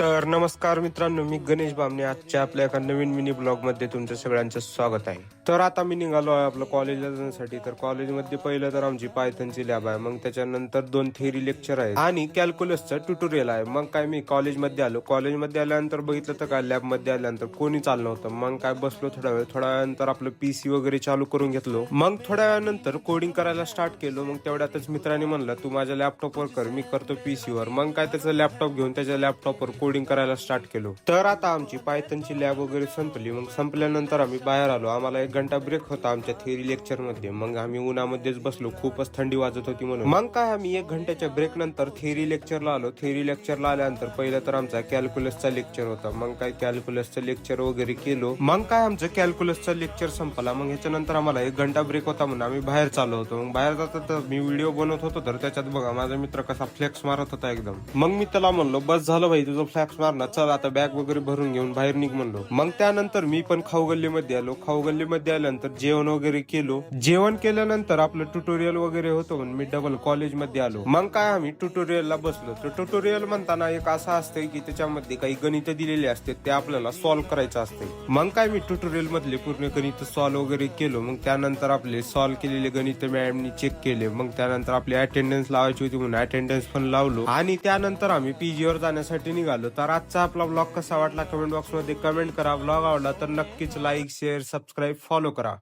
तर नमस्कार मित्रांनो, मी गणेश बामणे. आजच्या आपल्या एका नवीन मिनी ब्लॉग मध्ये तुमच्या सगळ्यांचं स्वागत आहे. तर आता मी निघालो आहे आपलं कॉलेजला जाण्यासाठी. तर कॉलेजमध्ये पहिलं तर आमची पायथनची लॅब आहे, मग त्याच्यानंतर 2 थेरी लेक्चर आहेत आणि कॅल्क्युलसचं ट्युटोरियल आहे. मग काय मी कॉलेजमध्ये आलो. कॉलेजमध्ये आल्यानंतर बघितलं तर काय लॅबमध्ये आल्यानंतर कोणी चाललं नव्हतं. मग काय बसलो थोडा वेळ. थोड्या वेळानंतर आपलं पीसी वगैरे चालू करून घेतलो. मग थोड्या वेळानंतर कोडिंग करायला स्टार्ट केलो. मग तेवढ्यातच मित्राने म्हणलं तू माझ्या लॅपटॉपवर कर, मी करतो पीसीवर. मग काय त्याचं लॅपटॉप घेऊन त्याच्या लॅपटॉपवर कोडिंग करायला स्टार्ट केलो. तर आता आमची पायथनची लॅब वगैरे संपली. मग संपल्यानंतर आम्ही बाहेर आलो. आम्हाला 1 घंटा ब्रेक होता आमच्या थेरी लेक्चर मध्ये. मग आम्ही उन्हामध्येच बसलो, खूपच थंडी वाजत होती म्हणून. मग काय आम्ही 1 घंट्याच्या ब्रेक नंतर थेरी लेक्चरला आलो. थेरी लेक्चरला आल्यानंतर पहिलं तर आमचा कॅल्क्युलसचा लेक्चर होता. मग काय कॅल्क्युलसचं लेक्चर वगैरे केलो. मग काय आमचं कॅल्क्युलसचा लेक्चर संपला. मग ह्याच्यानंतर आम्हाला 1 घंटा ब्रेक होता म्हणून आम्ही बाहेर चाललो होतो. मग बाहेर जाता तर मी व्हिडिओ बनवत होतो, तर त्याच्यात बघा माझा मित्र कसा फ्लेक्स मारत होता एकदम. मग मी त्याला म्हणलो बस झालं भाई तुझं फ्लेक्स मारणं, चल आता बॅग वगैरे भरून घेऊन बाहेर निघ म्हणलो. मग त्यानंतर मी पण खाऊ गल्लीमध्ये आलो. खाऊ गल्लीमध्ये आल्यानंतर जेवण वगैरे केलो. जेवण केल्यानंतर आपलं ट्युटोरियल वगैरे होतं म्हणून मी डबल कॉलेजमध्ये आलो. मग काय आम्ही ट्युटोरियलला बसलो. तर ट्युटोरियल म्हणताना एक असं असतंय की त्याच्यामध्ये काही गणित दिलेले असते, ते आपल्याला सॉल्व्ह करायचं असते. मग काय मी ट्युटोरियल मधले पूर्ण गणित सॉल्व्ह वगैरे केलो. मग त्यानंतर आपले सॉल्व्ह केलेले गणित मॅडमनी चेक केले. मग त्यानंतर आपली अटेंडन्स लावायची होती म्हणून अटेंडन्स पण लावलो आणि त्यानंतर आम्ही पीजीवर जाण्यासाठी निघालो. तर आजचा आपला ब्लॉग कसा वाटला कमेंट बॉक्स मध्ये कमेंट करा. ब्लॉग आवडला तर नक्कीच लाईक, शेअर, सबस्क्राईब, फॉलो करा.